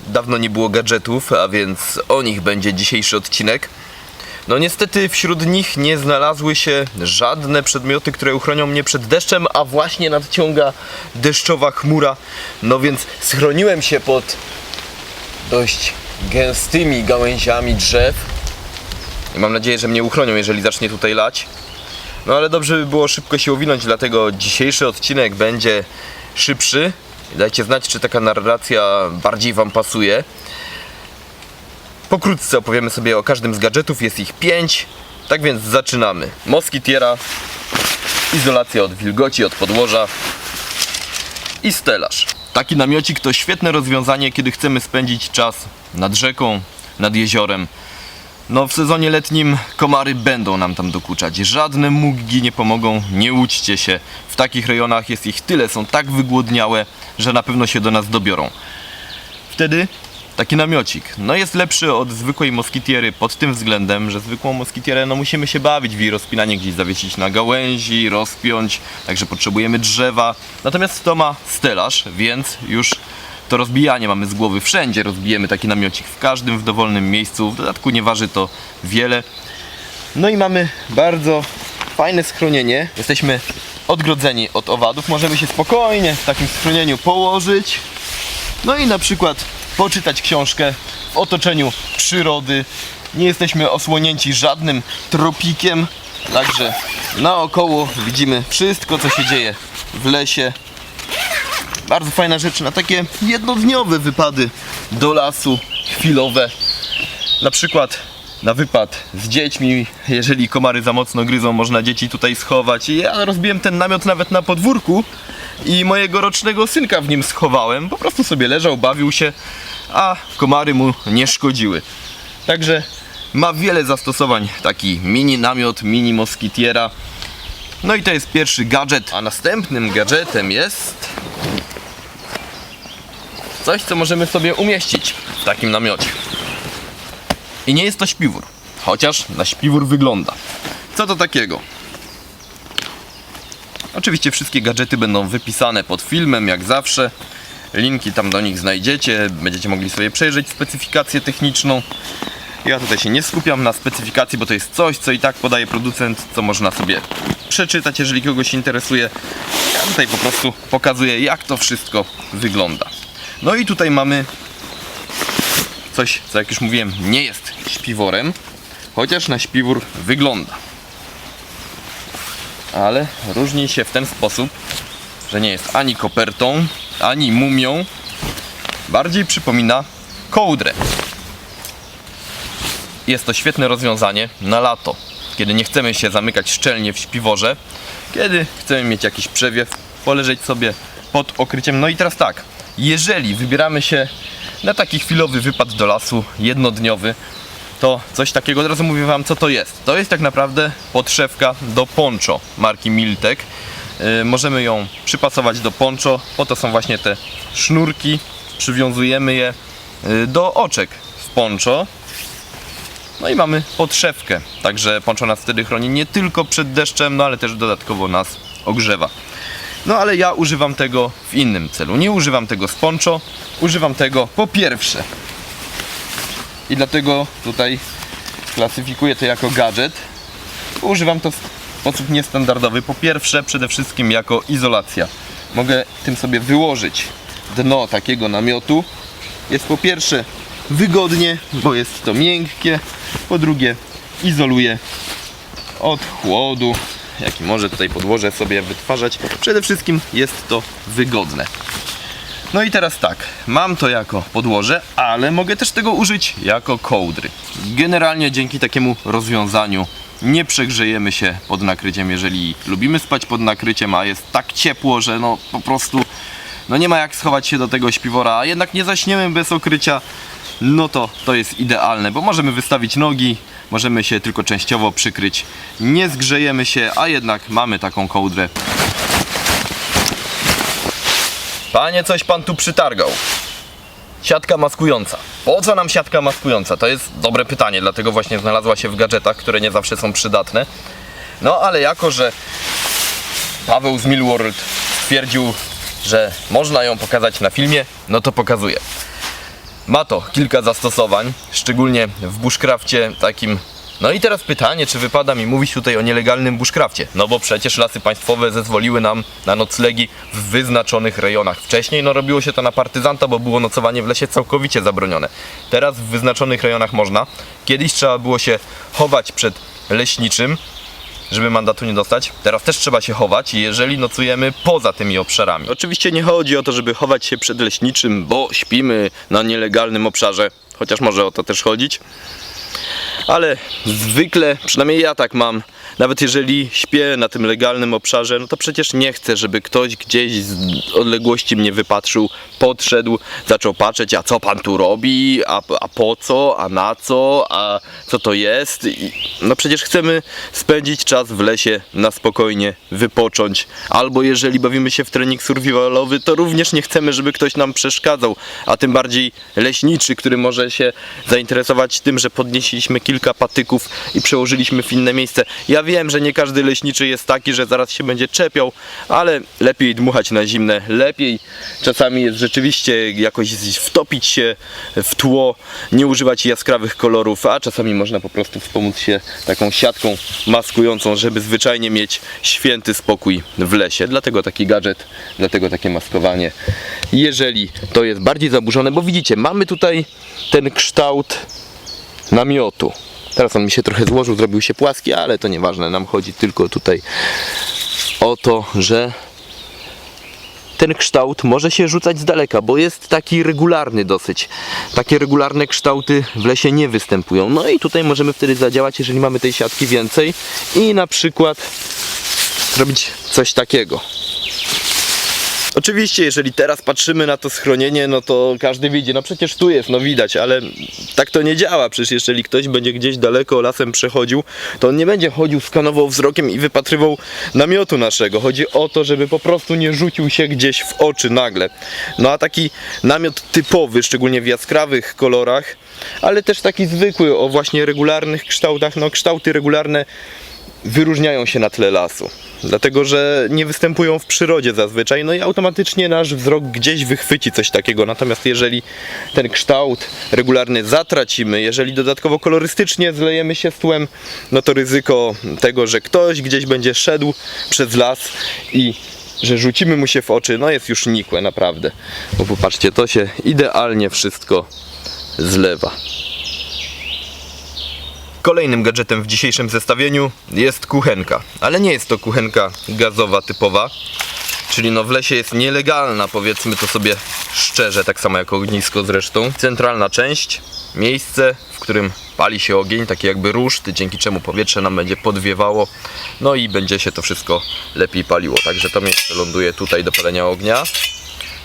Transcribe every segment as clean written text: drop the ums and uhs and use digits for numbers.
Dawno nie było gadżetów, a więc o nich będzie dzisiejszy odcinek. No niestety wśród nich nie znalazły się żadne przedmioty, które uchronią mnie przed deszczem, a właśnie nadciąga deszczowa chmura. No więc schroniłem się pod dość gęstymi gałęziami drzew i mam nadzieję, że mnie uchronią, jeżeli zacznie tutaj lać. No ale dobrze by było szybko się owinąć, dlatego dzisiejszy odcinek będzie szybszy. Dajcie znać, czy taka narracja bardziej wam pasuje. Pokrótce opowiemy sobie o każdym z gadżetów, jest ich 5. Tak więc zaczynamy. Moskitiera, izolacja od wilgoci, od podłoża i stelaż. Taki namiocik to świetne rozwiązanie, kiedy chcemy spędzić czas nad rzeką, nad jeziorem. No w sezonie letnim komary będą nam tam dokuczać. Żadne móggi nie pomogą, nie łudźcie się. W takich rejonach jest ich tyle, są tak wygłodniałe, że na pewno się do nas dobiorą. Wtedy taki namiocik no jest lepszy od zwykłej moskitiery pod tym względem, że zwykłą moskitierę no musimy się bawić w jej rozpinanie, gdzieś zawiesić na gałęzi, rozpiąć, także potrzebujemy drzewa. Natomiast to ma stelaż, więc już to rozbijanie mamy z głowy. Wszędzie rozbijemy taki namiocik, w każdym w dowolnym miejscu. W dodatku nie waży to wiele. No i mamy bardzo fajne schronienie. Jesteśmy odgrodzeni od owadów. Możemy się spokojnie w takim schronieniu położyć. No i na przykład poczytać książkę w otoczeniu przyrody. Nie jesteśmy osłonięci żadnym tropikiem. Także naokoło widzimy wszystko, co się dzieje w lesie. Bardzo fajna rzecz na takie jednodniowe wypady do lasu, chwilowe. Na przykład na wypad z dziećmi, jeżeli komary za mocno gryzą, można dzieci tutaj schować. I ja rozbiłem ten namiot nawet na podwórku i mojego rocznego synka w nim schowałem. Po prostu sobie leżał, bawił się, a komary mu nie szkodziły. Także ma wiele zastosowań taki mini namiot, mini moskitiera. No i to jest pierwszy gadżet, a następnym gadżetem jest coś, co możemy sobie umieścić w takim namiocie. I nie jest to śpiwór, chociaż na śpiwór wygląda. Co to takiego? Oczywiście wszystkie gadżety będą wypisane pod filmem, jak zawsze. Linki tam do nich znajdziecie, będziecie mogli sobie przejrzeć specyfikację techniczną. Ja tutaj się nie skupiam na specyfikacji, bo to jest coś, co i tak podaje producent, co można sobie przeczytać, jeżeli kogoś interesuje. Ja tutaj po prostu pokazuję, jak to wszystko wygląda. No i tutaj mamy coś, co jak już mówiłem, nie jest śpiworem, chociaż na śpiwór wygląda. Ale różni się w ten sposób, że nie jest ani kopertą, ani mumią. Bardziej przypomina kołdrę. Jest to świetne rozwiązanie na lato, kiedy nie chcemy się zamykać szczelnie w śpiworze, kiedy chcemy mieć jakiś przewiew, poleżeć sobie pod okryciem. No i teraz tak, jeżeli wybieramy się na taki chwilowy wypad do lasu, jednodniowy, to coś takiego, od razu mówię wam, co to jest. To jest tak naprawdę podszewka do poncho marki Miltek. Możemy ją przypasować do poncho, po to są właśnie te sznurki. Przywiązujemy je do oczek w poncho. No i mamy podszewkę, także poncho nas wtedy chroni nie tylko przed deszczem, no ale też dodatkowo nas ogrzewa. No ale ja używam tego w innym celu. Nie używam tego z poncho, używam tego po pierwsze. I dlatego tutaj klasyfikuję to jako gadżet. Używam to w sposób niestandardowy. Po pierwsze, przede wszystkim jako izolacja. Mogę tym sobie wyłożyć dno takiego namiotu. Jest po pierwsze wygodnie, bo jest to miękkie. Po drugie, izoluje od chłodu, jaki może tutaj podłoże sobie wytwarzać. Przede wszystkim jest to wygodne. No i teraz tak, mam to jako podłoże, ale mogę też tego użyć jako kołdry. Generalnie dzięki takiemu rozwiązaniu nie przegrzejemy się pod nakryciem, jeżeli lubimy spać pod nakryciem, a jest tak ciepło, że no po prostu no nie ma jak schować się do tego śpiwora, a jednak nie zaśniemy bez okrycia. No to jest idealne, bo możemy wystawić nogi, możemy się tylko częściowo przykryć, nie zgrzejemy się, a jednak mamy taką kołdrę. Panie, coś pan tu przytargał. Siatka maskująca. Po co nam siatka maskująca? To jest dobre pytanie, dlatego właśnie znalazła się w gadżetach, które nie zawsze są przydatne. No ale jako, że Paweł z Millworld stwierdził, że można ją pokazać na filmie, no to pokazuję. Ma to kilka zastosowań, szczególnie w bushcrafcie takim. No i teraz pytanie, czy wypada mi mówić tutaj o nielegalnym bushcrafcie? No bo przecież lasy państwowe zezwoliły nam na noclegi w wyznaczonych rejonach. Wcześniej no robiło się to na partyzanta, bo było nocowanie w lesie całkowicie zabronione. Teraz w wyznaczonych rejonach można. Kiedyś trzeba było się chować przed leśniczym, żeby mandatu nie dostać. Teraz też trzeba się chować, jeżeli nocujemy poza tymi obszarami. Oczywiście nie chodzi o to, żeby chować się przed leśniczym, bo śpimy na nielegalnym obszarze, chociaż może o to też chodzić. Ale zwykle, przynajmniej ja tak mam, nawet jeżeli śpię na tym legalnym obszarze, no to przecież nie chcę, żeby ktoś gdzieś z odległości mnie wypatrzył, podszedł, zaczął patrzeć, a co pan tu robi, a po co, a na co, a co to jest. No przecież chcemy spędzić czas w lesie, na spokojnie wypocząć, albo jeżeli bawimy się w trening survivalowy, to również nie chcemy, żeby ktoś nam przeszkadzał, a tym bardziej leśniczy, który może się zainteresować tym, że podnieśliśmy kilka patyków i przełożyliśmy w inne miejsce. Ja wiem, że nie każdy leśniczy jest taki, że zaraz się będzie czepiał, ale lepiej dmuchać na zimne, lepiej czasami jest rzeczywiście jakoś wtopić się w tło, nie używać jaskrawych kolorów, a czasami można po prostu wspomóc się taką siatką maskującą, żeby zwyczajnie mieć święty spokój w lesie. Dlatego taki gadżet, dlatego takie maskowanie. Jeżeli to jest bardziej zaburzone, bo widzicie, mamy tutaj ten kształt namiotu. Teraz on mi się trochę złożył, zrobił się płaski, ale to nieważne, nam chodzi tylko tutaj o to, że ten kształt może się rzucać z daleka, bo jest taki regularny dosyć. Takie regularne kształty w lesie nie występują. No i tutaj możemy wtedy zadziałać, jeżeli mamy tej siatki więcej i na przykład zrobić coś takiego. Oczywiście, jeżeli teraz patrzymy na to schronienie, no to każdy widzi, no przecież tu jest, no widać, ale tak to nie działa. Przecież jeżeli ktoś będzie gdzieś daleko lasem przechodził, to on nie będzie chodził, skanował wzrokiem i wypatrywał namiotu naszego. Chodzi o to, żeby po prostu nie rzucił się gdzieś w oczy nagle. No a taki namiot typowy, szczególnie w jaskrawych kolorach, ale też taki zwykły, o właśnie regularnych kształtach, no kształty regularne wyróżniają się na tle lasu, dlatego że nie występują w przyrodzie zazwyczaj, no i automatycznie nasz wzrok gdzieś wychwyci coś takiego. Natomiast jeżeli ten kształt regularny zatracimy, jeżeli dodatkowo kolorystycznie zlejemy się z tłem, no to ryzyko tego, że ktoś gdzieś będzie szedł przez las i że rzucimy mu się w oczy, no jest już nikłe, naprawdę. Bo popatrzcie, to się idealnie wszystko zlewa. Kolejnym gadżetem w dzisiejszym zestawieniu jest kuchenka, ale nie jest to kuchenka gazowa typowa, czyli no w lesie jest nielegalna, powiedzmy to sobie szczerze, tak samo jak ognisko zresztą. Centralna część, miejsce, w którym pali się ogień, taki jakby ruszt, dzięki czemu powietrze nam będzie podwiewało, no i będzie się to wszystko lepiej paliło. Także to miejsce ląduje tutaj do palenia ognia,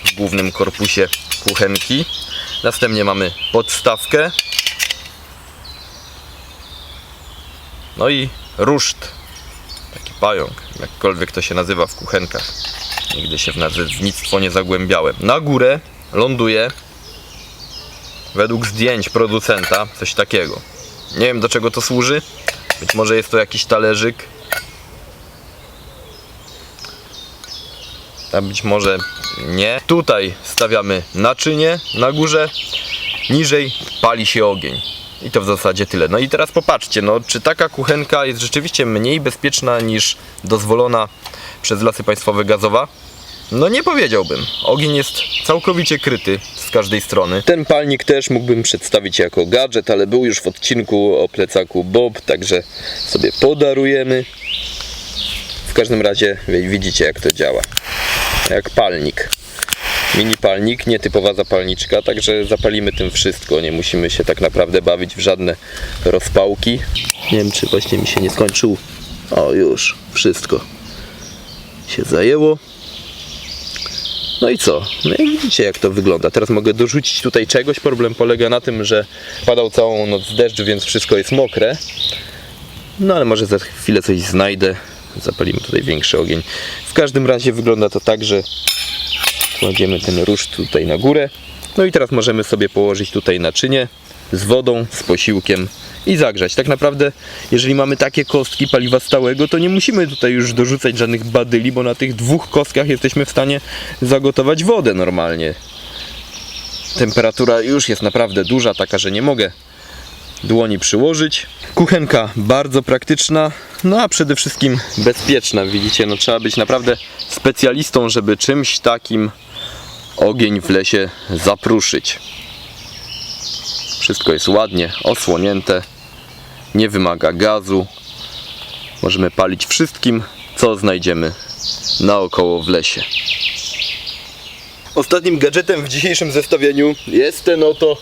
w głównym korpusie kuchenki. Następnie mamy podstawkę. No i ruszt, taki pająk, jakkolwiek to się nazywa w kuchenkach. Nigdy się w nazewnictwo nie zagłębiałem. Na górę ląduje, według zdjęć producenta, coś takiego. Nie wiem, do czego to służy. Być może jest to jakiś talerzyk. A być może nie. Tutaj stawiamy naczynie na górze. Niżej pali się ogień. I to w zasadzie tyle. No i teraz popatrzcie, no czy taka kuchenka jest rzeczywiście mniej bezpieczna niż dozwolona przez Lasy Państwowe gazowa? No nie powiedziałbym. Ogień jest całkowicie kryty z każdej strony. Ten palnik też mógłbym przedstawić jako gadżet, ale był już w odcinku o plecaku Bob, także sobie podarujemy. W każdym razie widzicie, jak to działa. Jak palnik. Mini palnik, nietypowa zapalniczka, także zapalimy tym wszystko. Nie musimy się tak naprawdę bawić w żadne rozpałki. Nie wiem, czy właśnie mi się nie skończył. O, już wszystko się zajęło. No i co? No i widzicie, jak to wygląda. Teraz mogę dorzucić tutaj czegoś. Problem polega na tym, że padał całą noc deszcz, więc wszystko jest mokre. No ale może za chwilę coś znajdę. Zapalimy tutaj większy ogień. W każdym razie wygląda to tak, że kładziemy ten ruszt tutaj na górę. No i teraz możemy sobie położyć tutaj naczynie z wodą, z posiłkiem i zagrzać. Tak naprawdę, jeżeli mamy takie kostki paliwa stałego, to nie musimy tutaj już dorzucać żadnych badyli, bo na tych dwóch kostkach jesteśmy w stanie zagotować wodę normalnie. Temperatura już jest naprawdę duża, taka, że nie mogę dłoni przyłożyć. Kuchenka bardzo praktyczna, no a przede wszystkim bezpieczna. Widzicie, no trzeba być naprawdę specjalistą, żeby czymś takim ogień w lesie zapruszyć. Wszystko jest ładnie osłonięte, nie wymaga gazu. Możemy palić wszystkim, co znajdziemy naokoło w lesie. Ostatnim gadżetem w dzisiejszym zestawieniu jest ten oto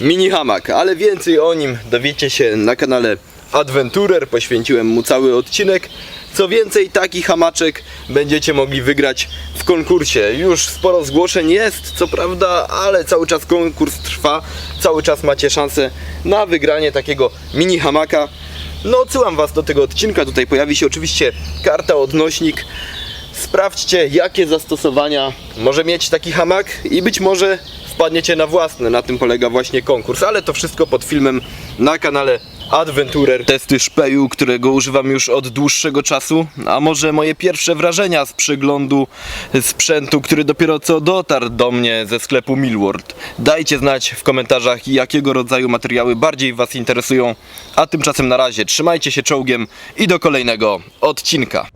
mini hamak, ale więcej o nim dowiecie się na kanale Adventurer. Poświęciłem mu cały odcinek. Co więcej, taki hamaczek będziecie mogli wygrać w konkursie. Już sporo zgłoszeń jest, co prawda, ale cały czas konkurs trwa. Cały czas macie szansę na wygranie takiego mini hamaka. No, odsyłam Was do tego odcinka. Tutaj pojawi się oczywiście karta odnośnik. Sprawdźcie, jakie zastosowania może mieć taki hamak i być może wpadniecie na własne. Na tym polega właśnie konkurs, ale to wszystko pod filmem na kanale Adventurer. Testy szpeju, którego używam już od dłuższego czasu, a może moje pierwsze wrażenia z przeglądu sprzętu, który dopiero co dotarł do mnie ze sklepu Milward. Dajcie znać w komentarzach, jakiego rodzaju materiały bardziej Was interesują, a tymczasem na razie trzymajcie się czołgiem i do kolejnego odcinka.